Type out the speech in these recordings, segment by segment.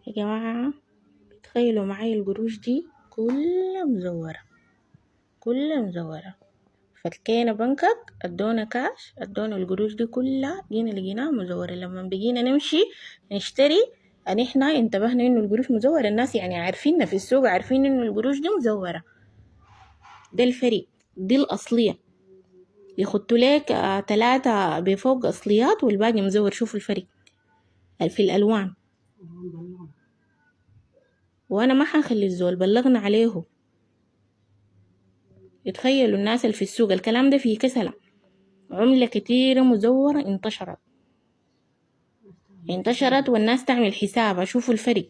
يا جماعة تخيلوا معايا القروش دي كلها مزورة، كلها مزورة. فكينا بنكك ادونا كاش، ادونا القروش دي كلها، جينا لقيناها مزورة. لما بقينا نمشي نشتري ان احنا انتبهنا انه القروش مزورة، الناس يعني عارفيننا في السوق، عارفين انه القروش دي مزورة. ده الفرق، دي الأصلية. يخطوا لك 3 بفوق أصليات والباقي مزور. شوفوا الفرق في الألوان. وأنا ما حخلي الزول، بلغنا عليه. يتخيلوا الناس اللي في السوق الكلام ده فيه كسلة. عملة كتيرة مزورة انتشرت والناس تعمل حسابها. شوفوا الفرق،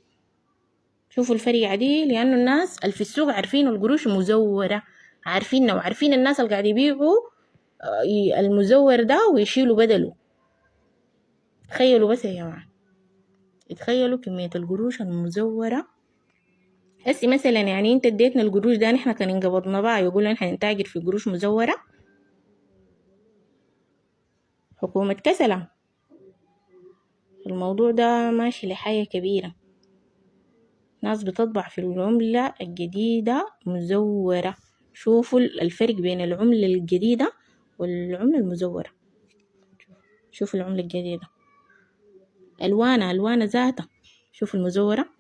شوفوا الفرق عديل، لأنه الناس اللي في السوق عارفين القروش مزورة، عارفينه وعارفين الناس اللي قاعد يبيعوا المزور ده ويشيلوا بدله. تخيلوا بس يا جماعة، تخيلوا كمية القروش المزورة. هسي مثلا يعني انت اديتنا القروش ده نحن كان انقبضنا بقى يقولوا نحن نتاجر في قروش مزورة؟ حكومة كسلة. الموضوع ده ماشي لحاجة كبيرة. ناس بتطبع في العملة الجديدة مزورة. شوفوا الفرق بين العملة الجديدة والعملة المزورة. شوفوا العملة الجديدة ألوانها ذاتها. شوفوا المزورة